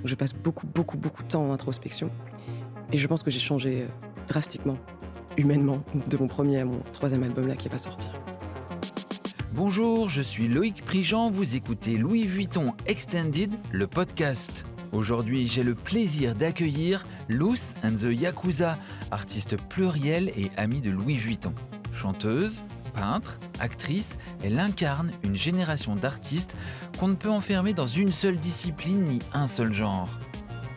Je passe beaucoup, beaucoup, beaucoup de temps en introspection. Et je pense que j'ai changé drastiquement, humainement, de mon premier à mon troisième album là qui va sortir. Bonjour, je suis Loïc Prigent, vous écoutez Louis Vuitton Extended, le podcast. Aujourd'hui, j'ai le plaisir d'accueillir Loose and the Yakuza, artiste pluriel et amie de Louis Vuitton. Chanteuse, peintre, actrice, elle incarne une génération d'artistes qu'on ne peut enfermer dans une seule discipline ni un seul genre.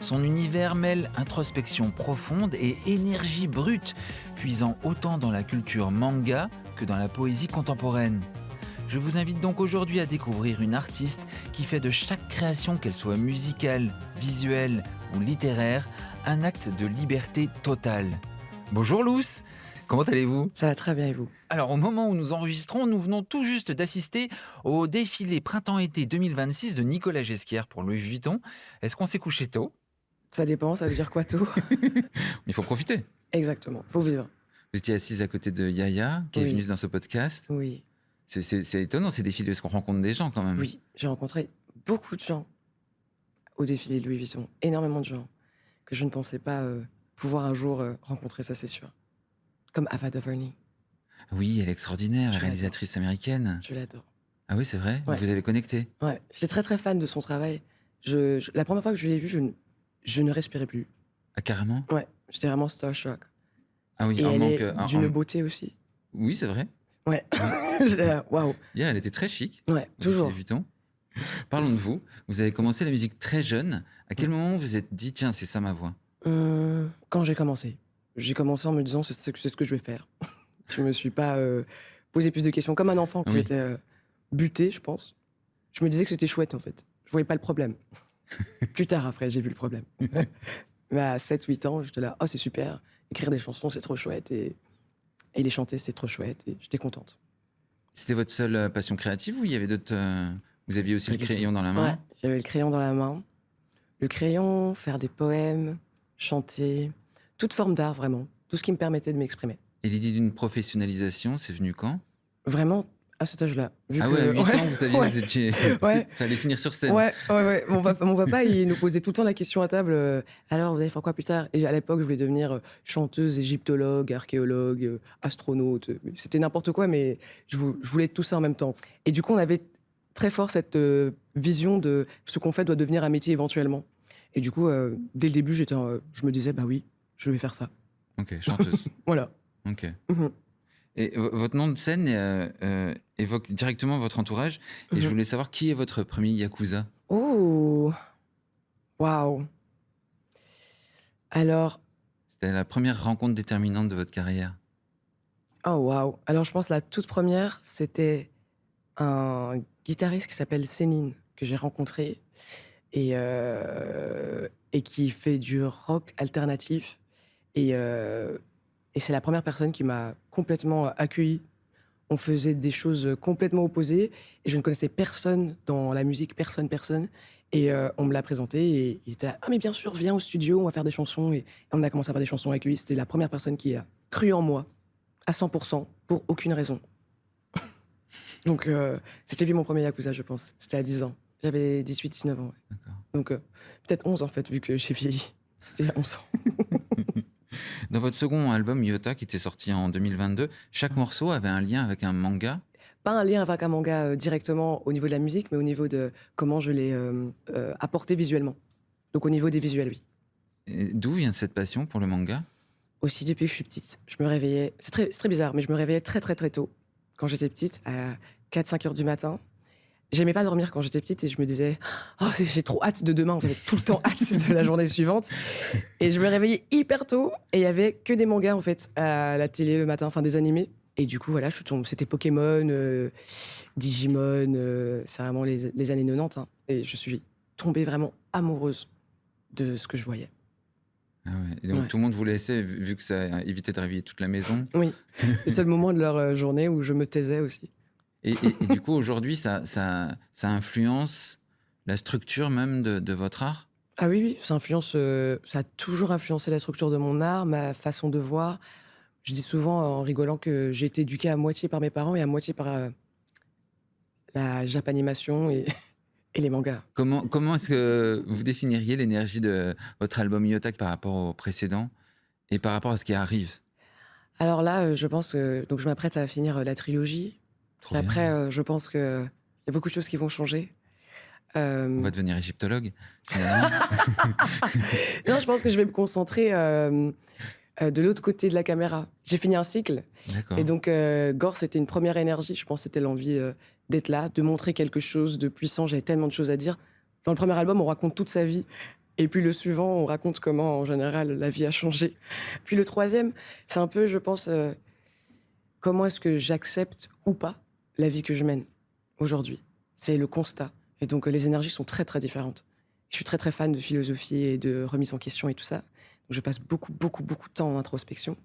Son univers mêle introspection profonde et énergie brute, puisant autant dans la culture manga que dans la poésie contemporaine. Je vous invite donc aujourd'hui à découvrir une artiste qui fait de chaque création, qu'elle soit musicale, visuelle ou littéraire, un acte de liberté totale. Bonjour Luce, comment allez-vous ? Ça va très bien et vous ? Alors au moment où nous enregistrons, nous venons tout juste d'assister au défilé printemps-été 2026 de Nicolas Ghesquière pour Louis Vuitton. Est-ce qu'on s'est couché tôt ? Ça dépend, ça veut dire quoi tôt ? Il faut profiter. Exactement, faut vivre. Vous étiez assise à côté de Yaya, qui est venue dans ce podcast. Oui. C'est étonnant ces défilés, parce qu'on rencontre des gens quand même. Oui, j'ai rencontré beaucoup de gens au défilé de Louis Vuitton, énormément de gens que je ne pensais pas pouvoir un jour rencontrer, ça c'est sûr. Comme Ava DuVernay. Oui, elle est extraordinaire, la Je réalisatrice américaine. Je l'adore. Ah oui, c'est vrai ? Ouais. Vous avez connecté ? Ouais, j'étais très très fan de son travail. La première fois que je l'ai vu, je ne respirais plus. Ah, carrément ? Ouais, j'étais vraiment starstruck. Ah oui, Et un elle manque. est d'une beauté aussi. Oui, c'est vrai. Ouais. J'étais là, waouh. Yeah, elle était très chic. Ouais, toujours. Louis Vuitton. Parlons de vous. Vous avez commencé la musique très jeune. À quel moment vous vous êtes dit, tiens, c'est ça ma voix ? Quand j'ai commencé. J'ai commencé en me disant, c'est ce que je vais faire. Je me suis pas posé plus de questions. Comme un enfant que j'étais buté, je pense. Je me disais que c'était chouette, en fait. Je voyais pas le problème. Plus tard, après, j'ai vu le problème. Mais à 7-8 ans, j'étais là, oh, c'est super. Écrire des chansons, c'est trop chouette. Et les chanter, c'est trop chouette. Et j'étais contente. C'était votre seule passion créative ou il y avait d'autres... Vous aviez aussi le crayon dans la main ? Ouais, j'avais le crayon dans la main. Le crayon, faire des poèmes, chanter, toute forme d'art, vraiment. Tout ce qui me permettait de m'exprimer. Et l'idée d'une professionnalisation, c'est venu quand ? Vraiment, à cet âge-là. Ah ouais, à 8 ans, vous saviez ouais. vous étiez... Ouais. Ça allait finir sur scène. Ouais. Mon papa, il nous posait tout le temps la question à table. Alors, vous allez faire quoi plus tard ? Et à l'époque, je voulais devenir chanteuse, égyptologue, archéologue, astronaute. C'était n'importe quoi, mais je voulais tout ça en même temps. Et du coup, on avait très fort cette vision de ce qu'on fait doit devenir un métier éventuellement. Et du coup, dès le début, je me disais, bah oui, je vais faire ça. Ok, chanteuse. Voilà. Ok. Et votre nom de scène évoque directement votre entourage. Et je voulais savoir qui est votre premier Yakuza ? Oh, waouh. Alors. C'était la première rencontre déterminante de votre carrière. Oh, waouh. Alors, je pense que la toute première, c'était un guitariste qui s'appelle Sénine, que j'ai rencontré et qui fait du rock alternatif. Et c'est la première personne qui m'a complètement accueilli. On faisait des choses complètement opposées et je ne connaissais personne dans la musique, personne. Et on me l'a présenté et il était là, ah mais bien sûr, viens au studio, on va faire des chansons. Et on a commencé à faire des chansons avec lui. C'était la première personne qui a cru en moi à 100% pour aucune raison. Donc c'était lui mon premier Yakuza, je pense. C'était à 10 ans. J'avais 18-19 ans. Ouais. D'accord. Donc peut-être 11 en fait, vu que j'ai vieilli. C'était à 11 ans. Dans votre second album, Yota, qui était sorti en 2022, chaque morceau avait un lien avec un manga. Pas un lien avec un manga directement au niveau de la musique, mais au niveau de comment je l'ai apporté visuellement. Donc au niveau des visuels, oui. Et d'où vient cette passion pour le manga ? Aussi depuis que je suis petite. Je me réveillais, c'est très bizarre, mais je me réveillais très tôt. Quand j'étais petite, à 4-5 heures du matin. J'aimais pas dormir quand j'étais petite et je me disais « Oh, j'ai trop hâte de demain ». J'avais tout le temps hâte de la journée suivante. Et je me réveillais hyper tôt et il y avait que des mangas, en fait, à la télé le matin, enfin des animés. Et du coup, voilà, c'était Pokémon, Digimon, c'est vraiment les années 90. Hein. Et je suis tombée vraiment amoureuse de ce que je voyais. Ah ouais. Et donc tout le monde vous laissait, vu que ça évitait de réveiller toute la maison. Oui, c'est le seul moment de leur journée où je me taisais aussi. Et du coup, aujourd'hui, ça influence la structure même de votre art ? Ah oui, ça a toujours influencé la structure de mon art, ma façon de voir. Je dis souvent en rigolant que j'ai été éduquée à moitié par mes parents et à moitié par la japanimation et Et les mangas. Comment est-ce que vous définiriez l'énergie de votre album Yotak par rapport au précédent et par rapport à ce qui arrive? Alors là, je pense que donc je m'apprête à finir, la trilogie. Trop Et bien. après, je pense qu'il y a beaucoup de choses qui vont changer. On va Hem, devenir égyptologue, finalement. non, je pense que je vais me concentrer, de l'autre côté de la caméra. J'ai fini un cycle et D'accord. donc Gore, c'était une première énergie. Je pense que c'était l'envie, d'être là, de montrer quelque chose de puissant. J'avais tellement de choses à dire. Dans le premier album, on raconte toute sa vie et puis le suivant, on raconte comment, en général, la vie a changé. Puis le troisième, c'est un peu, je pense, comment est-ce que j'accepte ou pas la vie que je mène aujourd'hui? C'est le constat. Et donc, les énergies sont très, très différentes. Je suis très, très fan de philosophie et de remise en question et tout ça. Donc, je passe beaucoup, beaucoup, beaucoup de temps en introspection.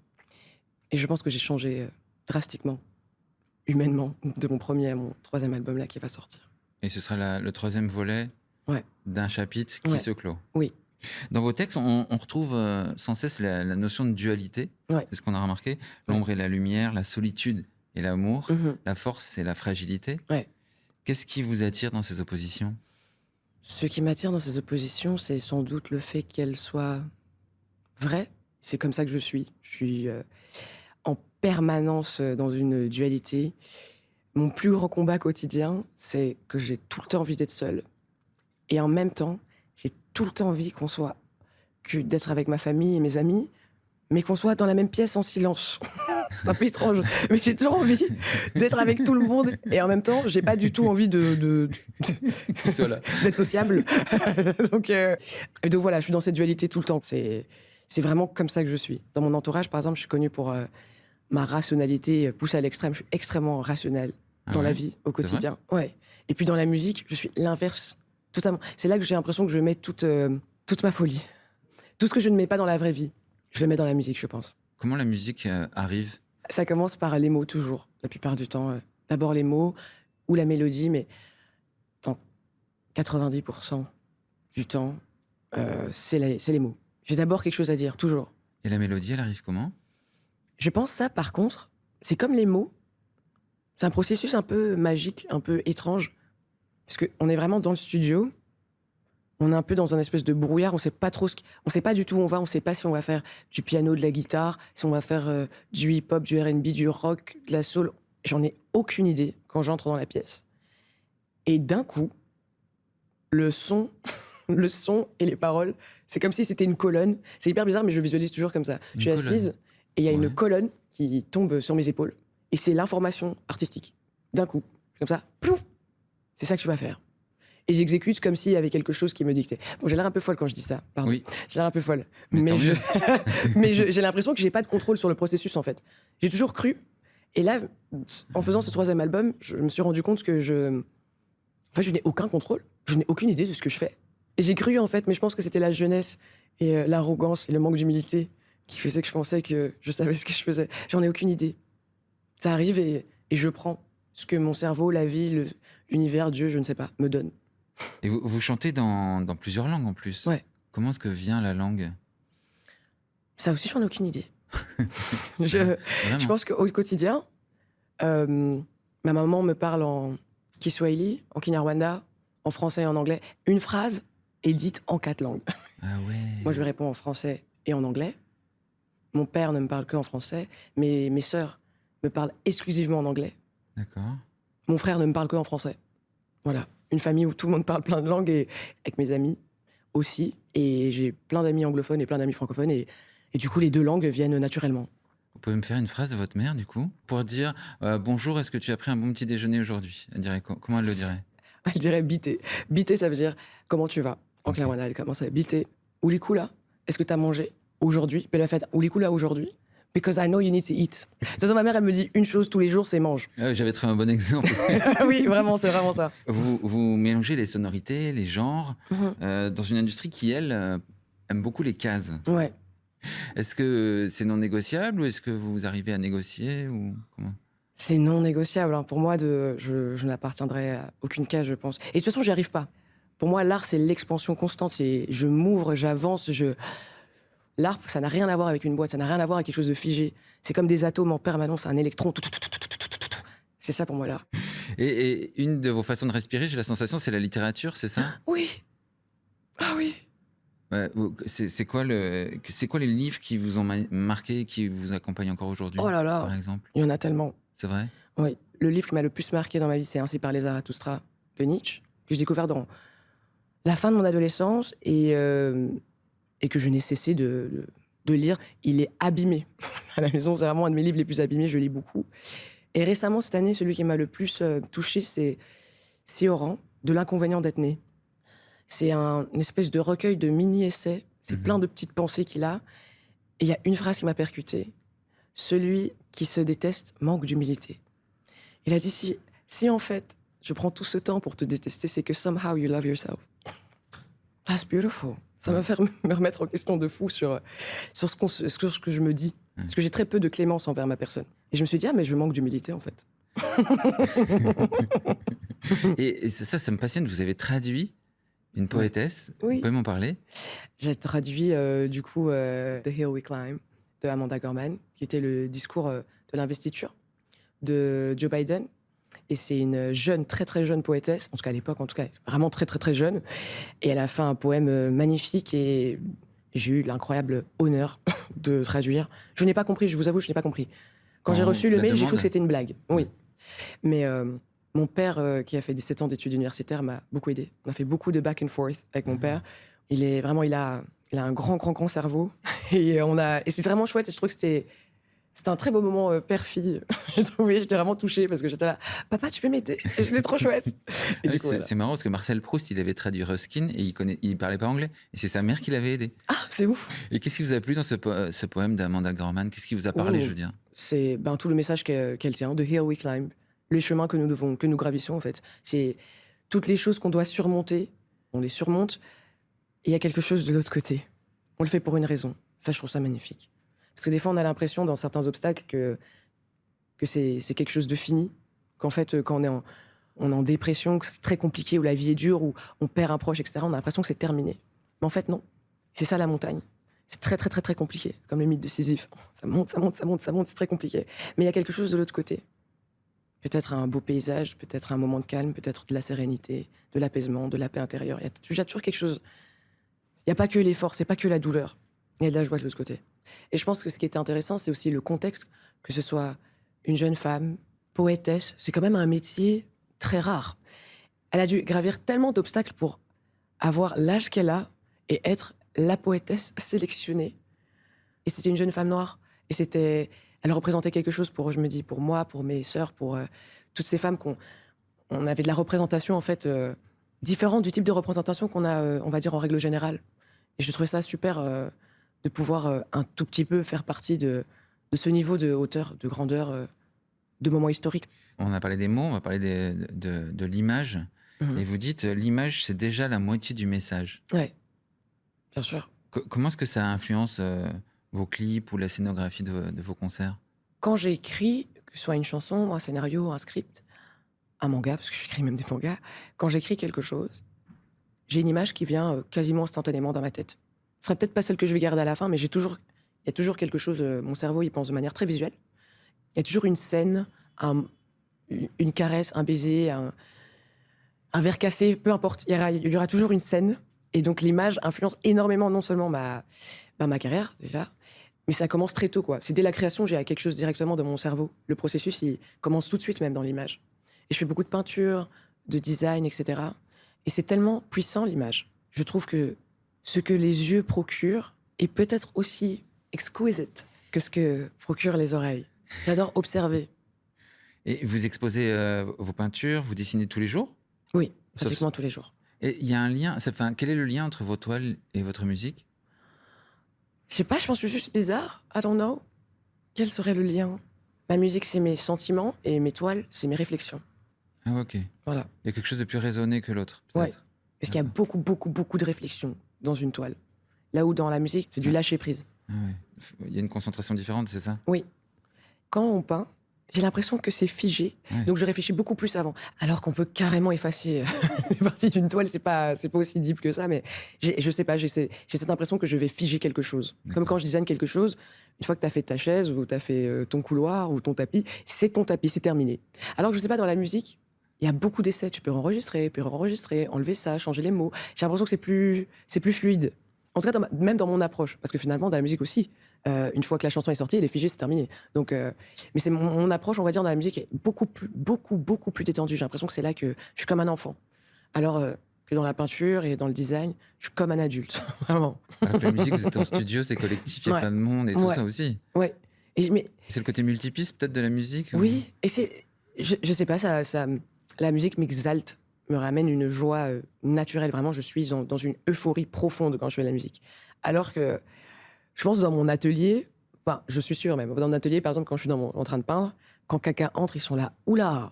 Et je pense que j'ai changé drastiquement, humainement, de mon premier à mon troisième album là qui va sortir. Et ce sera le troisième volet Ouais, d'un chapitre qui ouais, se clôt. oui, Dans vos textes, on retrouve sans cesse la notion de dualité. ouais. C'est ce qu'on a remarqué. L'ombre et la lumière, la solitude et l'amour, Mhm, la force et la fragilité. ouais. Qu'est-ce qui vous attire dans ces oppositions? Ce qui m'attire dans ces oppositions, c'est sans doute le fait qu'elles soient vraies. C'est comme ça que je suis. Je suis en permanence dans une dualité. Mon plus grand combat quotidien, c'est que j'ai tout le temps envie d'être seule. Et en même temps, j'ai tout le temps envie d'être avec ma famille et mes amis, mais qu'on soit dans la même pièce en silence. C'est un peu étrange, mais j'ai toujours envie d'être avec tout le monde. Et en même temps, j'ai pas du tout envie Voilà. d'être sociable. donc, et donc voilà, je suis dans cette dualité tout le temps. C'est vraiment comme ça que je suis. Dans mon entourage, par exemple, je suis connue pour ma rationalité poussée à l'extrême. Je suis extrêmement rationnelle Ah dans la ouais? vie, au C'est vrai? quotidien. Ouais. Et puis dans la musique, je suis l'inverse. Totalement. C'est là que j'ai l'impression que je mets toute ma folie. Tout ce que je ne mets pas dans la vraie vie, je le mets dans la musique, je pense. Comment la musique arrive? Ça commence par les mots, toujours, la plupart du temps. D'abord les mots ou la mélodie, mais dans 90% du temps, c'est les mots. J'ai d'abord quelque chose à dire, toujours. Et la mélodie, elle arrive comment? Je pense ça, par contre, c'est comme les mots. C'est un processus un peu magique, un peu étrange. Parce qu'on est vraiment dans le studio. On est un peu dans un espèce de brouillard. On sait pas trop on sait pas du tout où on va. On sait pas si on va faire du piano, de la guitare, si on va faire du hip-hop, du R&B, du rock, de la soul. J'en ai aucune idée quand j'entre dans la pièce. Et d'un coup, le son, le son et les paroles, c'est comme si c'était une colonne. C'est hyper bizarre, mais je visualise toujours comme ça. Une Je suis colonne. assise et il y a une Ouais. colonne qui tombe sur mes épaules. Et c'est l'information artistique. D'un coup. Comme ça. Plouf. C'est ça que je vais faire. Et j'exécute comme s'il y avait quelque chose qui me dictait. Bon, j'ai l'air un peu folle quand je dis ça. Pardon. Oui, J'ai l'air un peu folle. mais tant mieux. J'ai l'impression que j'ai pas de contrôle sur le processus, en fait. J'ai toujours cru. Et là, en faisant ce troisième album, je me suis rendu compte que je n'ai aucun contrôle. Je n'ai aucune idée de ce que je fais. Et j'ai cru, en fait, mais je pense que c'était la jeunesse et l'arrogance et le manque d'humilité qui faisait que je pensais que je savais ce que je faisais. J'en ai aucune idée. Ça arrive et je prends ce que mon cerveau, la vie, l'univers, Dieu, je ne sais pas, me donne. Et vous chantez dans plusieurs langues en plus. Ouais. Comment est-ce que vient la langue? Ça aussi, j'en ai aucune idée. je, Vraiment? je pense qu'au quotidien, ma maman me parle en Kiswahili, en Kinyarwanda, en français et en anglais. Une phrase est dite en 4 langues. Ah ouais. Moi, je lui réponds en français et en anglais. Mon père ne me parle qu'en français. Mes sœurs me parlent exclusivement en anglais. D'accord. Mon frère ne me parle qu'en français. Voilà. Une famille où tout le monde parle plein de langues et avec mes amis aussi. Et j'ai plein d'amis anglophones et plein d'amis francophones. Et du coup, les 2 langues viennent naturellement. Vous pouvez me faire une phrase de votre mère, du coup, pour dire bonjour, est-ce que tu as pris un bon petit déjeuner aujourd'hui? Elle dirait comment elle le dirait? Elle dirait bité. Bité, ça veut dire comment tu vas. En Ok. Kinyarwanda, elle commence à bité. Oulikula, est-ce que tu as mangé aujourd'hui? Puis elle a fait Oulikula aujourd'hui. Because I know you need to eat. De toute façon, ma mère, elle me dit une chose tous les jours, c'est mange. Ah oui, j'avais trouvé un bon exemple. Oui, vraiment, c'est vraiment ça. Vous mélangez les sonorités, les genres, dans une industrie qui, elle, aime beaucoup les cases. Ouais. Est-ce que c'est non négociable ou est-ce que vous arrivez à négocier ou comment? C'est non négociable. Hein. Pour moi, je n'appartiendrai à aucune case, je pense. Et de toute façon, j'y arrive pas. Pour moi, l'art, c'est l'expansion constante. Je m'ouvre, j'avance, L'art, ça n'a rien à voir avec une boîte, ça n'a rien à voir avec quelque chose de figé. C'est comme des atomes en permanence, un électron. C'est ça pour moi, l'art. Et une de vos façons de respirer, j'ai la sensation, c'est la littérature, c'est ça? Oui! Ah oui! Ouais, c'est quoi les livres qui vous ont marqué et qui vous accompagnent encore Oh aujourd'hui, là là! par exemple? Il y en a tellement. C'est vrai? Oui. Le livre qui m'a le plus marqué dans ma vie, c'est Ainsi parlait Zarathustra de Nietzsche, que j'ai découvert dans la fin de mon adolescence et que je n'ai cessé de lire. Il est abîmé. À la maison, c'est vraiment un de mes livres les plus abîmés, je lis beaucoup. Et récemment, cette année, celui qui m'a le plus touchée, c'est Sioran, de l'inconvénient d'être né. C'est une espèce de recueil de mini-essais. C'est plein de petites pensées qu'il a. Et il y a une phrase qui m'a percutée. Celui qui se déteste manque d'humilité. Il a dit, si en fait, je prends tout ce temps pour te détester, c'est que somehow you love yourself. That's beautiful. Ça m'a fait me remettre en question de fou sur ce que je me dis. Parce que j'ai très peu de clémence envers ma personne. Et je me suis dit, ah, mais je manque d'humilité, en fait. Et ça me passionne. Vous avez traduit une poétesse. Oui. Vous pouvez m'en parler? J'ai traduit, du coup, The Hill We Climb de Amanda Gorman, qui était le discours de l'investiture de Joe Biden. Et c'est une jeune, très très jeune poétesse, en tout cas à l'époque, en tout cas vraiment très très très jeune. Et elle a fait un poème magnifique et j'ai eu l'incroyable honneur de traduire. Je n'ai pas compris, je vous avoue, je n'ai pas compris. Quand j'ai reçu le mail, j'ai cru que c'était une blague. Oui. Mais mon père, qui a fait 17 ans d'études universitaires, m'a beaucoup aidé. On a fait beaucoup de back and forth avec mon père. Il a un grand cerveau. Et c'est vraiment chouette. Et je trouve que c'était un très beau moment père-fille. J'étais vraiment touchée parce que j'étais là, papa, tu peux m'aider? Et c'était trop chouette. Et du coup, voilà. C'est marrant parce que Marcel Proust, il avait traduit Ruskin et il parlait pas anglais. Et c'est sa mère qui l'avait aidé. Ah, c'est ouf. Et qu'est-ce qui vous a plu dans ce poème d'Amanda Gorman? Qu'est-ce qui vous a parlé, je veux dire? C'est tout le message qu'elle tient, The Hill We Climb, le chemin que nous gravissons en fait. C'est toutes les choses qu'on doit surmonter, on les surmonte, et il y a quelque chose de l'autre côté. On le fait pour une raison. Ça, je trouve ça magnifique. Parce que des fois, on a l'impression dans certains obstacles que c'est quelque chose de fini, qu'en fait, quand on est en dépression, que c'est très compliqué, où la vie est dure, où on perd un proche, etc., on a l'impression que c'est terminé. Mais en fait, non. C'est ça la montagne. C'est très, très, très, très compliqué, comme le mythe de Sisyphe. Ça monte, c'est très compliqué. Mais il y a quelque chose de l'autre côté. Peut-être un beau paysage, peut-être un moment de calme, peut-être de la sérénité, de l'apaisement, de la paix intérieure. Il y a toujours quelque chose. Il n'y a pas que l'effort, c'est pas que la douleur. Il y a de la joie de l'autre côté. Et je pense que ce qui était intéressant, c'est aussi le contexte, que ce soit une jeune femme, poétesse, c'est quand même un métier très rare. Elle a dû gravir tellement d'obstacles pour avoir l'âge qu'elle a et être la poétesse sélectionnée. Et c'était une jeune femme noire. Et elle représentait quelque chose pour moi, pour mes sœurs, pour toutes ces femmes on avait de la représentation, en fait, différente du type de représentation qu'on a, on va dire, en règle générale. Et je trouvais ça super de pouvoir un tout petit peu faire partie de ce niveau de hauteur, de grandeur, de moments historiques. On a parlé des mots, on va parler de l'image. Et vous dites, l'image, c'est déjà la moitié du message. Ouais, bien sûr. Comment est-ce que ça influence vos clips ou la scénographie de vos concerts? Quand j'écris, que ce soit une chanson, un scénario, un script, un manga, parce que j'écris même des mangas, quand j'écris quelque chose, j'ai une image qui vient quasiment instantanément dans ma tête. Ce serait peut-être pas celle que je vais garder à la fin, mais il y a toujours quelque chose, mon cerveau, il pense de manière très visuelle. Il y a toujours une scène, une caresse, un baiser, un verre cassé, peu importe. Il y aura toujours une scène. Et donc l'image influence énormément non seulement ma carrière, déjà, mais ça commence très tôt, quoi. C'est dès la création, j'ai quelque chose directement dans mon cerveau. Le processus, il commence tout de suite même dans l'image. Et je fais beaucoup de peinture, de design, etc. Et c'est tellement puissant, l'image. Je trouve que ce que les yeux procurent est peut-être aussi exquisite que ce que procurent les oreilles. J'adore observer. Et vous exposez vos peintures, vous dessinez tous les jours? Oui, pratiquement tous les jours. Et il y a un lien, quel est le lien entre vos toiles et votre musique? Je sais pas, je pense que c'est juste bizarre. I don't know. Quel serait le lien? Ma musique, c'est mes sentiments et mes toiles, c'est mes réflexions. Ah, ok. Voilà. Il y a quelque chose de plus raisonné que l'autre, peut-être. Ouais. Parce qu'il y a beaucoup, beaucoup, beaucoup de réflexions dans une toile. Là où dans la musique, c'est du lâcher-prise. Ah ouais. Il y a une concentration différente, c'est ça? Oui. Quand on peint, j'ai l'impression que c'est figé. Ouais. Donc je réfléchis beaucoup plus avant. Alors qu'on peut carrément effacer une partie d'une toile, c'est pas aussi deep que ça, mais je sais pas, j'ai cette impression que je vais figer quelque chose. D'accord. Comme quand je design quelque chose, une fois que tu as fait ta chaise ou tu as fait ton couloir ou ton tapis, c'est ton tapis, c'est terminé. Alors que je sais pas, dans la musique, il y a beaucoup d'essais. Tu peux enregistrer, enlever ça, changer les mots. J'ai l'impression que c'est plus fluide. En tout cas, même dans mon approche. Parce que finalement, dans la musique aussi, une fois que la chanson est sortie, elle est figée, c'est terminé. Donc, mais c'est mon approche, on va dire, dans la musique est beaucoup plus détendue. J'ai l'impression que c'est là que je suis comme un enfant. Alors que dans la peinture et dans le design, je suis comme un adulte. Vraiment. Alors que la musique, vous êtes en studio, c'est collectif, il y a plein de monde et tout ça aussi. Ouais. Mais c'est le côté multipiste peut-être de la musique. Oui, et je sais pas, la musique m'exalte, me ramène une joie naturelle. Vraiment, je suis dans une euphorie profonde quand je fais de la musique. Alors que je pense dans mon atelier, enfin, je suis sûre même, dans mon atelier, par exemple, quand je suis en train de peindre, quand quelqu'un entre, ils sont là, oula,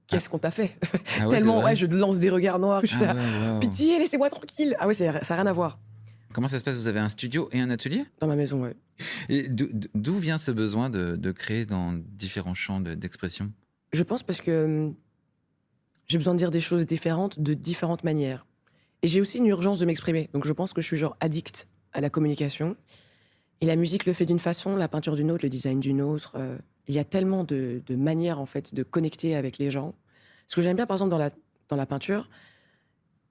qu'est-ce qu'on t'a fait? Ah ouais, tellement, je lance des regards noirs, je suis là, wow. Pitié, laissez-moi tranquille. Ah ouais, ça n'a rien à voir. Comment ça se passe? Vous avez un studio et un atelier? Dans ma maison, ouais. Et d'où vient ce besoin de créer dans différents champs d'expression? Je pense parce que j'ai besoin de dire des choses différentes de différentes manières. Et j'ai aussi une urgence de m'exprimer. Donc je pense que je suis genre addict à la communication. Et la musique le fait d'une façon, la peinture d'une autre, le design d'une autre. Il y a tellement de manières, en fait, de connecter avec les gens. Ce que j'aime bien, par exemple, dans la peinture,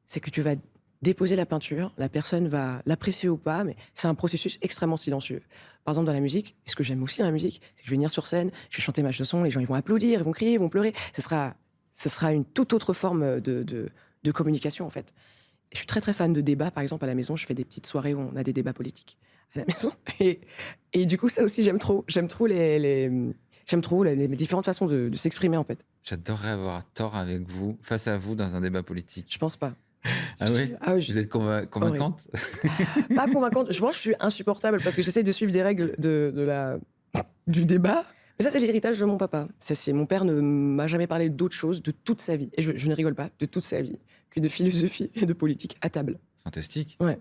c'est que tu vas déposer la peinture, la personne va l'apprécier ou pas, mais c'est un processus extrêmement silencieux. Par exemple, dans la musique, et ce que j'aime aussi dans la musique, c'est que je vais venir sur scène, je vais chanter ma chanson, les gens ils vont applaudir, ils vont crier, ils vont pleurer. Ce sera une toute autre forme de communication, en fait. Et je suis très très fan de débats. Par exemple, à la maison, je fais des petites soirées où on a des débats politiques à la maison. Et du coup, ça aussi, j'aime trop. J'aime trop les différentes façons de s'exprimer, en fait. J'adorerais avoir tort avec vous, face à vous, dans un débat politique. Je pense pas. Ah oui? Vous êtes convaincante? Pas convaincante. Je pense que je suis insupportable parce que j'essaie de suivre des règles du débat. Mais ça, c'est l'héritage de mon papa. Mon père ne m'a jamais parlé d'autre chose de toute sa vie. Et je ne rigole pas, de toute sa vie, que de philosophie et de politique à table. Fantastique. Ouais.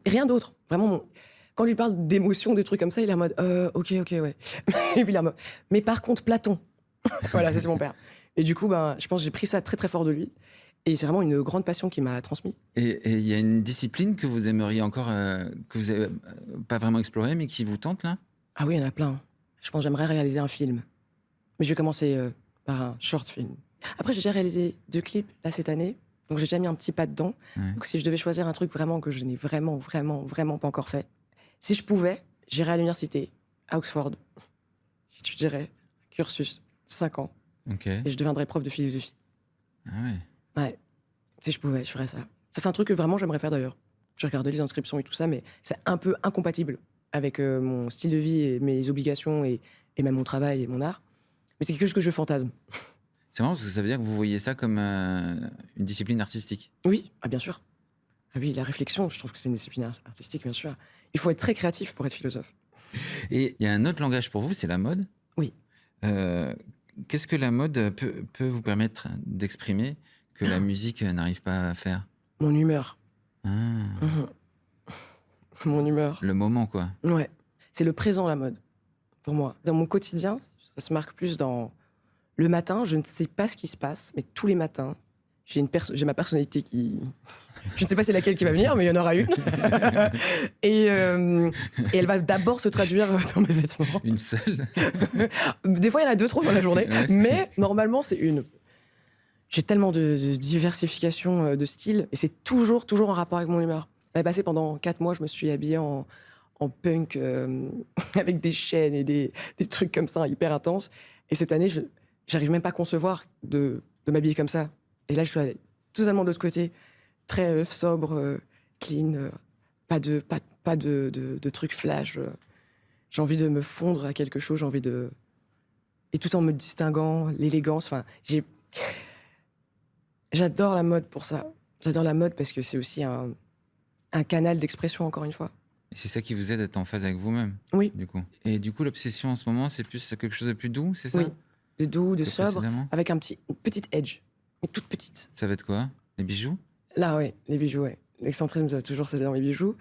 Rien d'autre. Vraiment, quand on lui parle d'émotions, de trucs comme ça, il est en mode ok, ouais. Et puis il est en mode, mais par contre, Platon. Voilà, ça, c'est mon père. Et du coup, je pense que j'ai pris ça très très fort de lui. Et c'est vraiment une grande passion qu'il m'a transmis. Et il y a une discipline que vous aimeriez encore, que vous n'avez pas vraiment explorée, mais qui vous tente là? Ah oui, il y en a plein. Je pense que j'aimerais réaliser un film. Mais je vais commencer par un short film. Après, j'ai déjà réalisé 2 clips là cette année. Donc j'ai déjà mis un petit pas dedans. Ouais. Donc si je devais choisir un truc vraiment que je n'ai vraiment pas encore fait, si je pouvais, j'irais à l'université, à Oxford. J'étudierais cursus 5 ans. Ok. Et je deviendrais prof de philosophie. Ah ouais. Ouais. Si je pouvais, je ferais ça. Ça, c'est un truc que vraiment j'aimerais faire d'ailleurs. J'ai regardé les inscriptions et tout ça, mais c'est un peu incompatible avec mon style de vie et mes obligations et même mon travail et mon art. Mais c'est quelque chose que je fantasme. C'est marrant parce que ça veut dire que vous voyez ça comme une discipline artistique. Oui, bien sûr. Ah oui, la réflexion, je trouve que c'est une discipline artistique, bien sûr. Il faut être très créatif pour être philosophe. Et il y a un autre langage pour vous, c'est la mode. Oui. Qu'est-ce que la mode peut vous permettre d'exprimer que la musique n'arrive pas à faire? Mon humeur. Mon humeur. Le moment, quoi. Ouais. C'est le présent, la mode, pour moi. Dans mon quotidien, ça se marque plus dans... Le matin, je ne sais pas ce qui se passe, mais tous les matins, j'ai ma personnalité qui... Je ne sais pas c'est laquelle qui va venir, mais il y en aura une. et elle va d'abord se traduire dans mes vêtements. Une seule? Des fois, il y en a 2, 3 dans la journée, mais normalement, c'est une. J'ai tellement de diversification de styles, et c'est toujours en rapport avec mon humeur. J'avais passé pendant 4 mois, je me suis habillée en punk, avec des chaînes et des trucs comme ça, hyper intenses. Et cette année, j'arrive même pas à concevoir de m'habiller comme ça. Et là, je suis allée totalement de l'autre côté, très sobre, clean, pas de trucs flash. J'ai envie de me fondre à quelque chose, et tout en me distinguant, l'élégance. Enfin, j'adore la mode pour ça. J'adore la mode parce que c'est aussi un canal d'expression, encore une fois. Et c'est ça qui vous aide à être en phase avec vous-même? Oui. Du coup. Et du coup, l'obsession en ce moment, c'est plus quelque chose de plus doux, c'est ça? Oui, de doux, de sobre, avec une petite edge, une toute petite. Ça va être quoi? Les bijoux? Là, oui, les bijoux, ouais. L'excentrisme, ça va toujours s'aider dans les bijoux.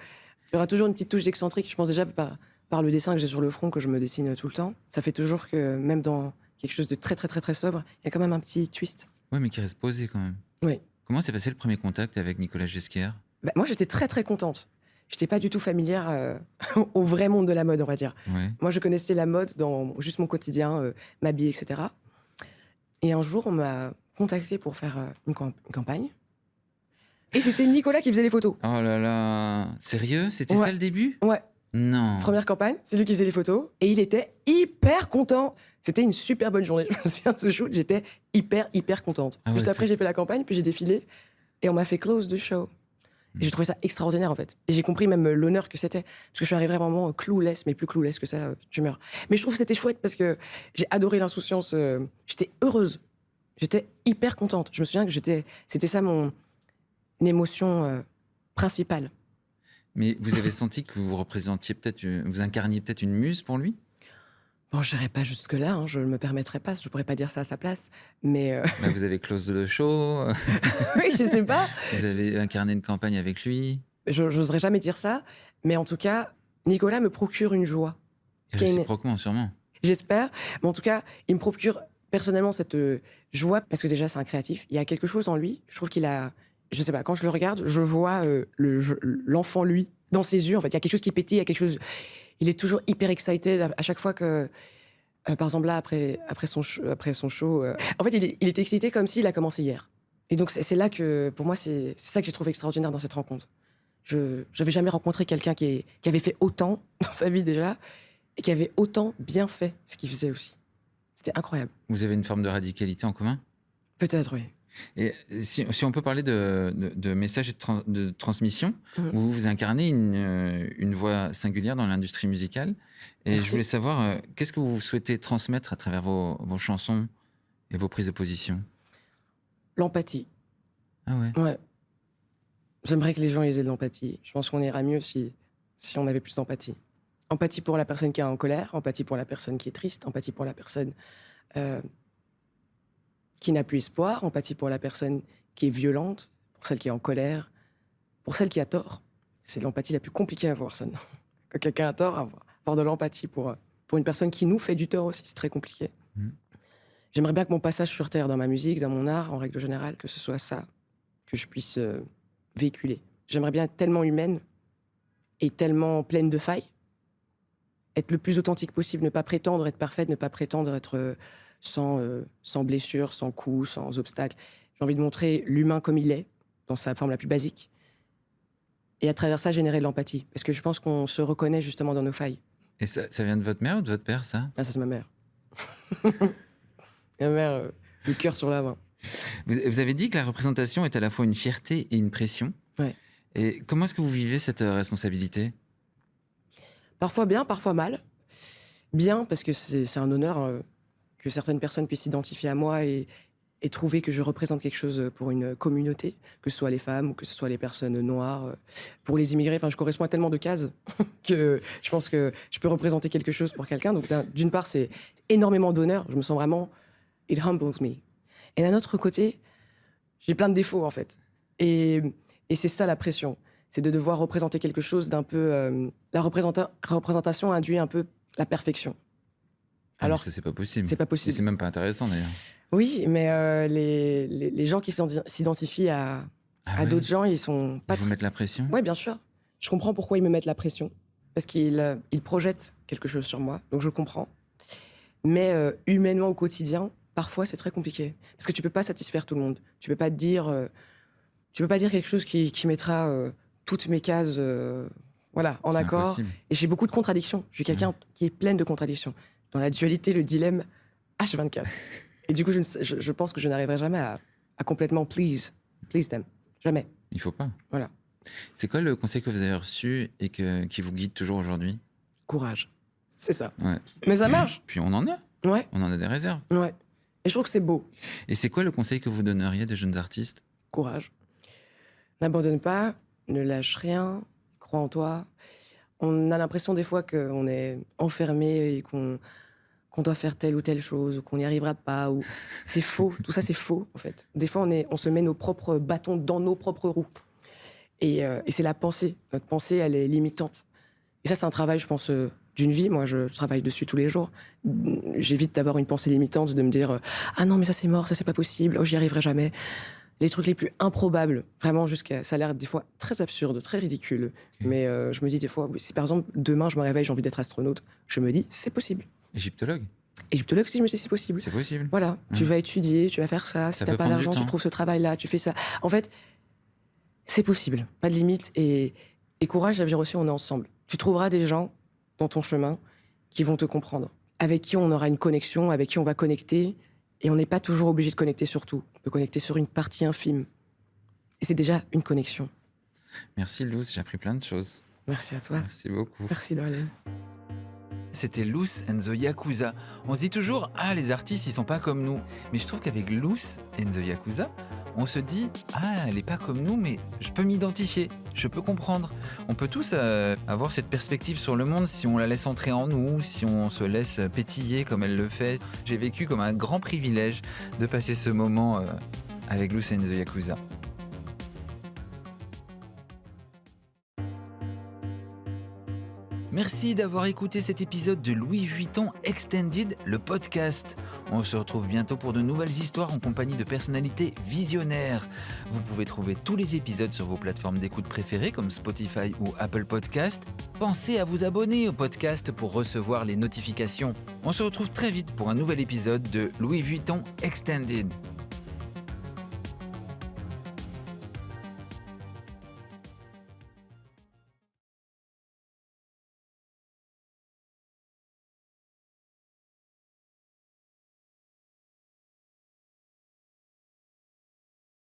Il y aura toujours une petite touche d'excentrique, je pense déjà par le dessin que j'ai sur le front, que je me dessine tout le temps. Ça fait toujours que, même dans quelque chose de très, très, très, très sobre, il y a quand même un petit twist. Oui, mais qui reste posé quand même. Oui. Comment s'est passé le premier contact avec Nicolas Ghesquière? Moi, j'étais très, très contente. J'étais pas du tout familière au vrai monde de la mode, on va dire. Ouais. Moi, je connaissais la mode dans juste mon quotidien, m'habiller, etc. Et un jour, on m'a contacté pour faire une campagne. Et c'était Nicolas qui faisait les photos. Oh là là, sérieux? C'était Ouais. ça le début? Ouais, Non. première campagne, c'est lui qui faisait les photos. Et il était hyper content. C'était une super bonne journée. Je me souviens de ce shoot, j'étais hyper contente. Ah ouais, Juste après, j'ai fait la campagne, puis j'ai défilé. Et on m'a fait close the show. Et j'ai trouvé ça extraordinaire, en fait. Et j'ai compris même l'honneur que c'était. Parce que je suis arrivée vraiment clueless, mais plus clueless que ça, tu meurs. Mais je trouve que c'était chouette parce que j'ai adoré l'insouciance. J'étais heureuse. J'étais hyper contente. Je me souviens que c'était ça mon émotion principale. Mais vous avez senti que vous représentiez peut-être, vous incarniez peut-être une muse pour lui? Bon, je n'irai pas jusque-là, hein, je ne me permettrais pas, je ne pourrais pas dire ça à sa place. Mais Bah, vous avez close the show, oui, je sais pas. vous avez incarné une campagne avec lui. Je n'oserais jamais dire ça. Mais en tout cas, Nicolas me procure une joie. Ce qui est Réciproquement, sûrement. J'espère. Mais en tout cas, il me procure personnellement cette joie parce que déjà, c'est un créatif. Il y a quelque chose en lui. Je trouve qu'il a. Je sais pas, quand je le regarde, je vois l'enfant, lui, dans ses yeux. En fait, il y a quelque chose qui pétille, il y a quelque chose. Il est toujours hyper excited à chaque fois que. Par exemple, là, après son show. En fait, il était excité comme s'il a commencé hier. Et donc, c'est là que, pour moi, c'est ça que j'ai trouvé extraordinaire dans cette rencontre. Je n'avais jamais rencontré quelqu'un qui avait fait autant dans sa vie déjà et qui avait autant bien fait ce qu'il faisait aussi. C'était incroyable. Vous avez une forme de radicalité en commun? Peut-être, oui. Et si on peut parler de message et de transmission, Mhm. vous incarnez une voix singulière dans l'industrie musicale. Et Merci. je voulais savoir, qu'est-ce que vous souhaitez transmettre à travers vos chansons et vos prises de position? L'empathie. Ah ouais. Ouais. J'aimerais que les gens aient de l'empathie. Je pense qu'on ira mieux si on avait plus d'empathie. Empathie pour la personne qui est en colère, empathie pour la personne qui est triste, empathie pour la personne qui n'a plus espoir, empathie pour la personne qui est violente, pour celle qui est en colère, pour celle qui a tort. C'est l'empathie la plus compliquée à avoir, ça. Quand quelqu'un a tort, avoir de l'empathie pour une personne qui nous fait du tort aussi, c'est très compliqué. Mhm. J'aimerais bien que mon passage sur Terre, dans ma musique, dans mon art, en règle générale, que ce soit ça, que je puisse véhiculer. J'aimerais bien être tellement humaine et tellement pleine de failles, être le plus authentique possible, ne pas prétendre être parfaite, ne pas prétendre être sans blessure, sans coups, sans obstacles. J'ai envie de montrer l'humain comme il est, dans sa forme la plus basique, et à travers ça, générer de l'empathie. Parce que je pense qu'on se reconnaît justement dans nos failles. Et ça vient de votre mère ou de votre père, ça? Ah, ça, c'est ma mère. Ma mère, le cœur sur la main. Vous avez dit que la représentation est à la fois une fierté et une pression. Ouais. Et comment est-ce que vous vivez cette responsabilité? Parfois bien, parfois mal. Bien, parce que c'est un honneur que certaines personnes puissent s'identifier à moi et trouver que je représente quelque chose pour une communauté, que ce soit les femmes ou que ce soit les personnes noires, pour les immigrés. Enfin, je corresponds à tellement de cases que je pense que je peux représenter quelque chose pour quelqu'un. Donc, d'une part, c'est énormément d'honneur. Je me sens vraiment... It humbles me. Et d'un autre côté, j'ai plein de défauts, en fait. Et c'est ça, la pression. C'est de devoir représenter quelque chose d'un peu... la représentation induit un peu la perfection. Alors, ça, c'est pas possible. C'est pas possible. Et c'est même pas intéressant, d'ailleurs. Oui, mais les gens qui s'identifient à Ah ouais? d'autres gens, ils sont pas Ils vous mettent la pression? Oui, bien sûr. Je comprends pourquoi ils me mettent la pression. Parce qu'ils projettent quelque chose sur moi. Donc je comprends. Mais humainement, au quotidien, parfois, c'est très compliqué. Parce que tu peux pas satisfaire tout le monde. Tu peux pas dire quelque chose qui mettra toutes mes cases en C'est accord. impossible. Et j'ai beaucoup de contradictions. Je suis quelqu'un qui est plein de contradictions. Dans la dualité, le dilemme H24. Et du coup, je pense que je n'arriverai jamais à complètement please them. Jamais. Il faut pas. Voilà. C'est quoi le conseil que vous avez reçu et qui vous guide toujours aujourd'hui? Courage. C'est ça. Ouais. Mais ça marche. Puis on en a. Ouais, On en a des réserves. ouais. Et je trouve que c'est beau. Et c'est quoi le conseil que vous donneriez à des jeunes artistes? Courage. N'abandonne pas, ne lâche rien, crois en toi. On a l'impression des fois qu'on est enfermé et qu'on doit faire telle ou telle chose, ou qu'on n'y arrivera pas, ou c'est faux. Tout ça, c'est faux, en fait. Des fois, on se met nos propres bâtons dans nos propres roues. Et c'est la pensée. Notre pensée, elle est limitante. Et ça, c'est un travail, je pense, d'une vie. Moi, je travaille dessus tous les jours. J'évite d'avoir une pensée limitante, de me dire ah non, mais ça, c'est mort, ça, c'est pas possible, oh, j'y arriverai jamais. Les trucs les plus improbables, vraiment, ça a l'air des fois très absurde, très ridicule. Mais je me dis des fois, si par exemple, demain, je me réveille, j'ai envie d'être astronaute, je me dis, c'est possible. Égyptologue? Et egyptologue, si je me dis c'est possible. C'est possible. Voilà, tu vas étudier, tu vas faire ça. Si Ça t'as peut pas prendre du d'argent, tu temps. trouves ce travail-là, tu fais ça. En fait, c'est possible, pas de limite. Et courage, ça veut dire aussi on est ensemble. Tu trouveras des gens dans ton chemin qui vont te comprendre, avec qui on aura une connexion, avec qui on va connecter. Et on n'est pas toujours obligé de connecter sur tout. On peut connecter sur une partie infime. Et c'est déjà une connexion. Merci Luce, j'ai appris plein de choses. Merci à toi. Merci beaucoup. Merci Dorleen. C'était Luce and the Yakuza. On se dit toujours, ah, les artistes, ils sont pas comme nous. Mais je trouve qu'avec Luce and the Yakuza, on se dit, ah, elle est pas comme nous, mais je peux m'identifier, je peux comprendre. On peut tous avoir cette perspective sur le monde si on la laisse entrer en nous, si on se laisse pétiller comme elle le fait. J'ai vécu comme un grand privilège de passer ce moment avec Luce and the Yakuza. Merci d'avoir écouté cet épisode de Louis Vuitton Extended, le podcast. On se retrouve bientôt pour de nouvelles histoires en compagnie de personnalités visionnaires. Vous pouvez trouver tous les épisodes sur vos plateformes d'écoute préférées comme Spotify ou Apple Podcast. Pensez à vous abonner au podcast pour recevoir les notifications. On se retrouve très vite pour un nouvel épisode de Louis Vuitton Extended.